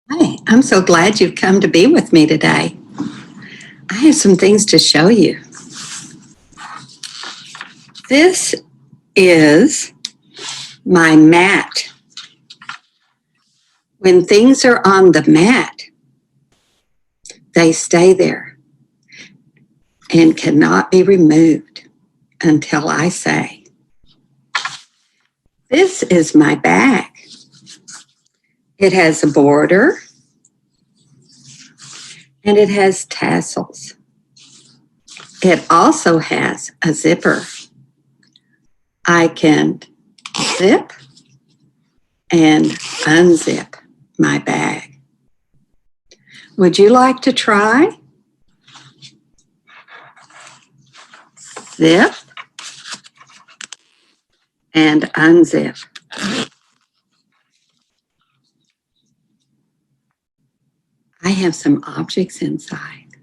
Hi, I'm so glad you've come to be with me today. I have some things to show you. This is my mat. When things are on the mat, they stay there and cannot be removed until I say. This is my bag. It has a border and it has tassels. It also has a zipper. I can zip and unzip my bag. Would you like to try? Zip and unzip. I have some objects inside.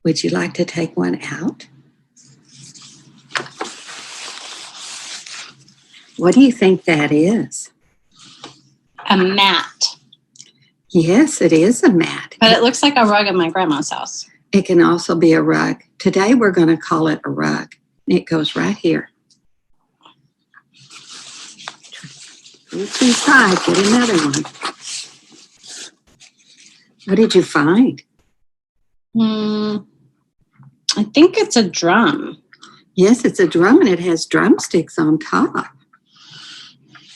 Would you like to take one out? What do you think that is? A mat. Yes, it is a mat. But it looks like a rug in my grandma's house. It can also be a rug. Today we're going to call it a rug. It goes right here. Reach inside, get another one. What did you find? I think it's a drum. Yes, it's a drum and it has drumsticks on top.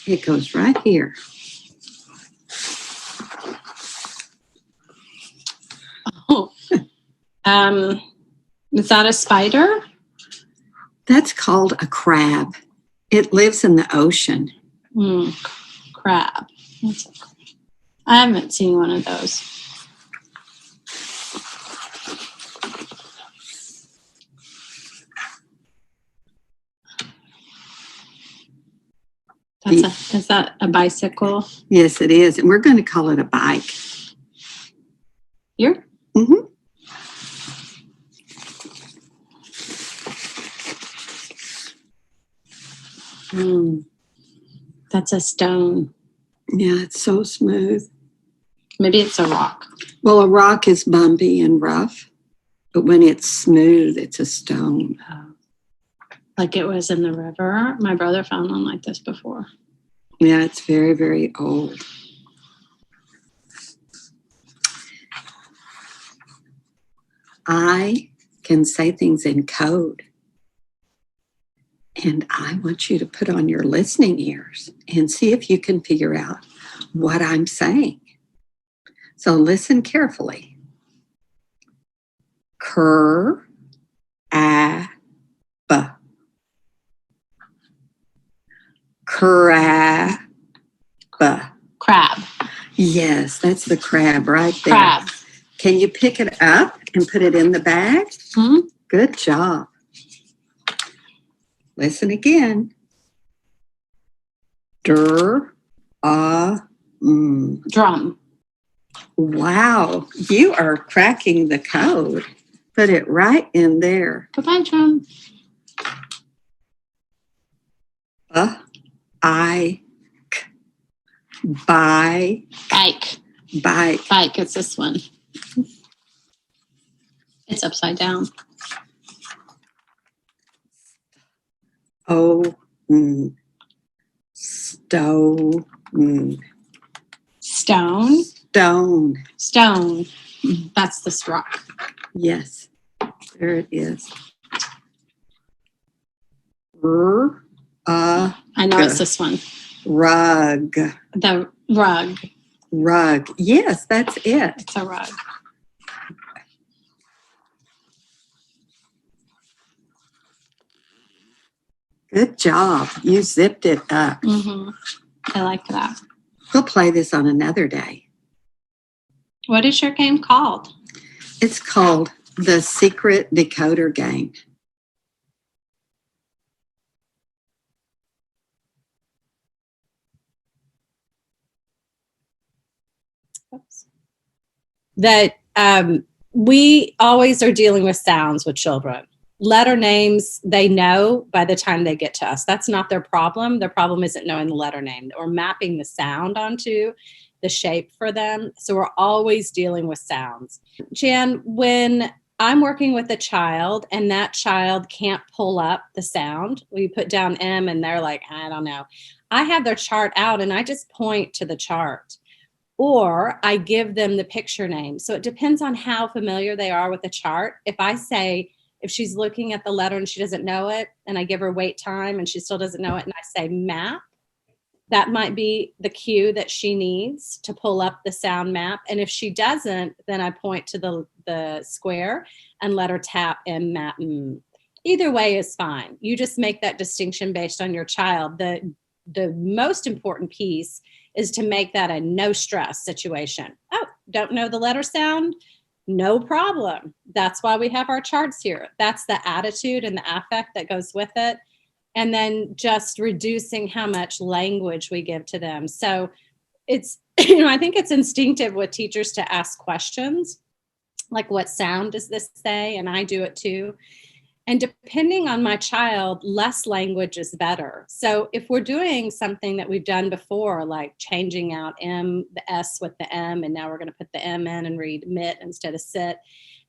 It goes right here. Oh. Is that a spider? That's called a crab. It lives in the ocean. Crab. I haven't seen one of those. Is that a bicycle? Yes, it is. And we're going to call it a bike. Here? Mm-hmm. That's a stone. Yeah, it's so smooth. Maybe it's a rock. Well, a rock is bumpy and rough, but when it's smooth, it's a stone. Like it was in the river. My brother found one like this before. Yeah, it's very, very old. I can say things in code. And I want you to put on your listening ears and see if you can figure out what I'm saying. So listen carefully. Crab. Crab. Crab. Yes, that's the crab right there. Crab. Can you pick it up and put it in the bag? Mm-hmm. Good job. Listen again. Drum. Wow, you are cracking the code. Put it right in there. Goodbye, drum. Bike. Bike. It's this one. It's upside down. Stone. Stone. That's this rock. Yes, there it is. I know it's this one. Rug. The rug. Rug. Yes, that's it. It's a rug. Good job. You zipped it up. Mm-hmm. I like that. We'll play this on another day. What is your game called? It's called the Secret Decoder Game. That we always are dealing with sounds with children. letter names, they know by the time they get to us. That's not their problem. Their problem isn't knowing the letter name or mapping the sound onto the shape for them. So we're always dealing with sounds. Jan, when I'm working with a child and that child can't pull up the sound, we put down M and they're like, I don't know. I have their chart out and I just point to the chart, or I give them the picture name. So it depends on how familiar they are with the chart. If I say, if she's looking at the letter and she doesn't know it, and I give her wait time and she still doesn't know it, and I say map, that might be the cue that she needs to pull up the sound map. And if she doesn't, then I point to the square and let her tap M map. Either way is fine. You just make that distinction based on your child. The most important piece is to make that a no stress situation. Oh, don't know the letter sound? No problem. That's why we have our charts here. That's the attitude and the affect that goes with it. And then just reducing how much language we give to them. So it's, I think it's instinctive with teachers to ask questions, like what sound does this say? And I do it too. And depending on my child, less language is better. So if we're doing something that we've done before, like changing out M, the S with the M, and now we're going to put the M in and read mit instead of sit,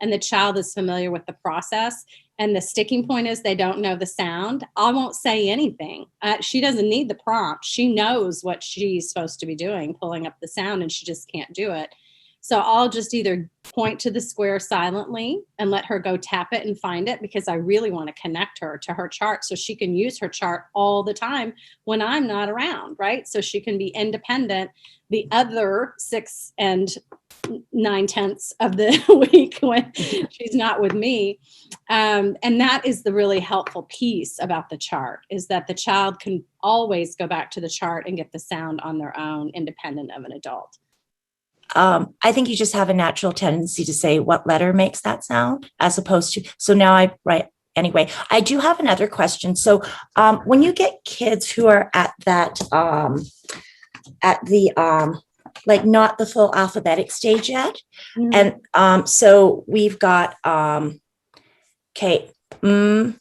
and the child is familiar with the process, and the sticking point is they don't know the sound, I won't say anything. She doesn't need the prompt. She knows what she's supposed to be doing, pulling up the sound, and she just can't do it. So I'll just either point to the square silently and let her go tap it and find it, because I really want to connect her to her chart so she can use her chart all the time when I'm not around, right? So she can be independent the other 6 9/10 of the week when she's not with me. And that is the really helpful piece about the chart, is that the child can always go back to the chart and get the sound on their own, independent of an adult. I think you just have a natural tendency to say what letter makes that sound, as opposed to, so now anyway, I do have another question. So when you get kids who are at that, like not the full alphabetic stage yet. Mm-hmm. And so we've got, okay, and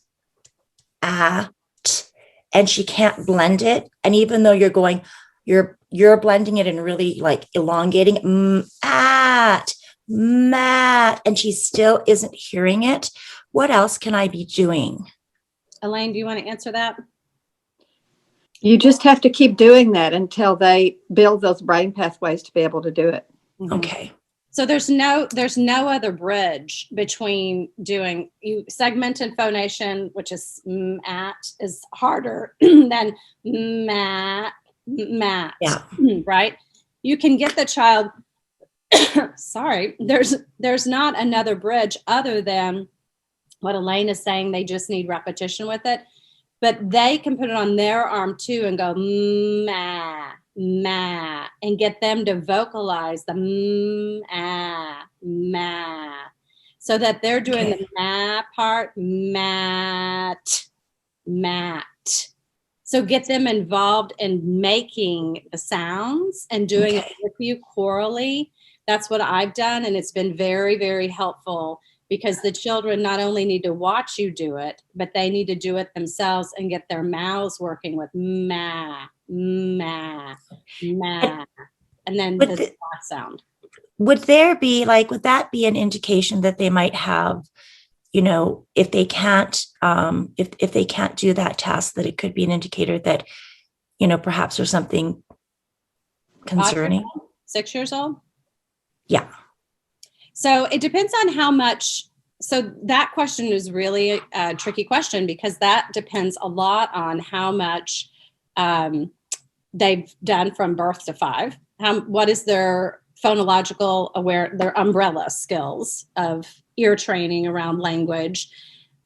she can't blend it. And even though you're going, you're blending it and really like elongating mat, and she still isn't hearing it. What else can I be doing? Elaine, do you want to answer that? You just have to keep doing that until they build those brain pathways to be able to do it. Okay. So there's no other bridge between doing segment and phonation, which is at, is harder than mat. Yeah. Right. You can get the child. Sorry, there's not another bridge other than what Elaine is saying. They just need repetition with it, but they can put it on their arm too and go ma, and get them to vocalize the ma, so that they're doing the ma part, mat. So get them involved in making the sounds and doing it with you chorally. That's what I've done. And it's been very, very helpful, because the children not only need to watch you do it, but they need to do it themselves and get their mouths working with ma, and then the sound. Would that be an indication that they might have, if they can't, if they can't do that task, that it could be an indicator that, perhaps there's something concerning? 6 years old? Yeah. So it depends on how much. So that question is really a tricky question, because that depends a lot on how much they've done from birth to 5. What is their phonological their umbrella skills of ear training around language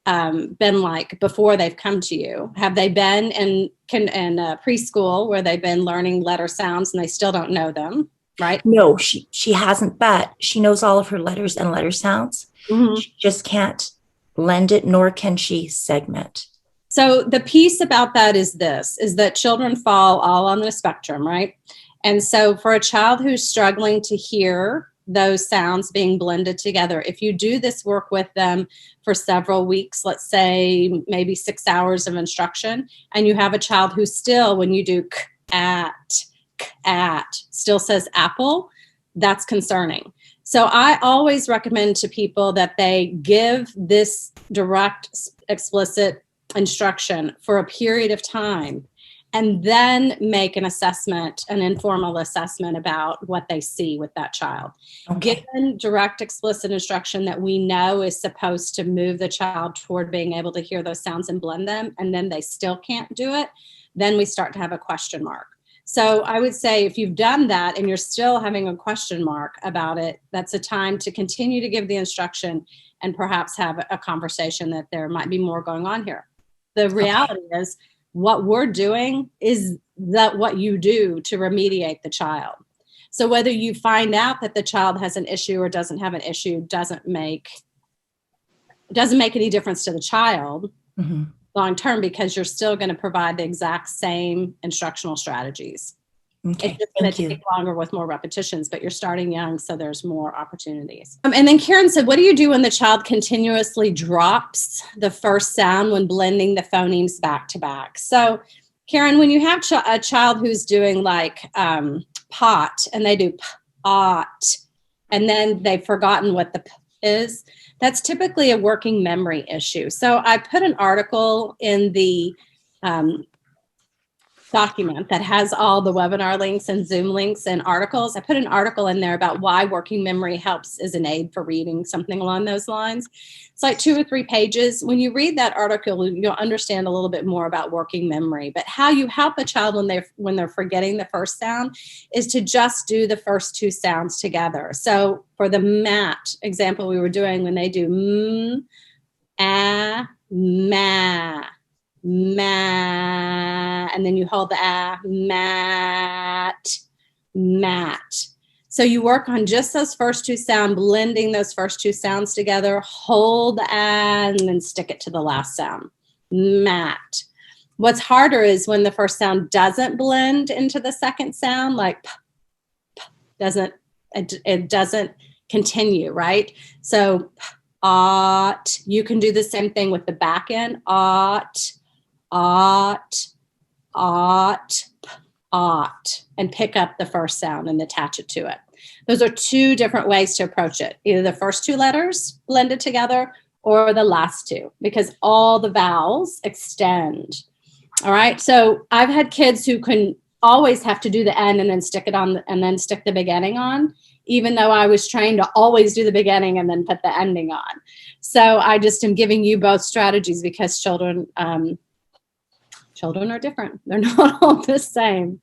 been like before they've come to you? Have they been in preschool where they've been learning letter sounds and they still don't know them? Right? No, she hasn't, but she knows all of her letters and letter sounds. Mm-hmm. She just can't blend it, nor can she segment. So the piece about that is that children fall all on the spectrum, right? And so for a child who's struggling to hear those sounds being blended together. If you do this work with them for several weeks, let's say maybe 6 hours of instruction, and you have a child who still, when you do k, at, still says apple, that's concerning. So I always recommend to people that they give this direct, explicit instruction for a period of time, and then make an assessment, an informal assessment about what they see with that child. Okay. Given direct, explicit instruction that we know is supposed to move the child toward being able to hear those sounds and blend them, and then they still can't do it, then we start to have a question mark. So I would say if you've done that and you're still having a question mark about it, that's a time to continue to give the instruction and perhaps have a conversation that there might be more going on here. The reality is, what we're doing is that what you do to remediate the child. So whether you find out that the child has an issue or doesn't have an issue doesn't make any difference to the child long term, because you're still going to provide the exact same instructional strategies. Okay. It's just going to take longer with more repetitions, but you're starting young, so there's more opportunities. And then Karen said, what do you do when the child continuously drops the first sound when blending the phonemes back to back? So Karen, when you have a child who's doing like pot, and they do pot, and then they've forgotten what the p is, that's typically a working memory issue. So I put an article in the document that has all the webinar links and Zoom links and articles. I put an article in there about why working memory helps as an aid for reading, something along those lines. It's like 2 or 3 pages. When you read that article, you'll understand a little bit more about working memory. But how you help a child when they're forgetting the first sound is to just do the first 2 sounds together. So for the mat example we were doing, when they do ma, and then you hold the mat. So you work on just those first 2 sounds, blending those first 2 sounds together, hold the and then stick it to the last sound, mat. What's harder is when the first sound doesn't blend into the second sound, like it doesn't continue, right? So ought, you can do the same thing with the back end, ought, and pick up the first sound and attach it to it. Those are 2 different ways to approach it. Either the first 2 letters blended together or the last 2, because all the vowels extend. All right. So I've had kids who can always have to do the end and then stick it on and then stick the beginning on, even though I was trained to always do the beginning and then put the ending on. So I just am giving you both strategies because children are different. They're not all the same.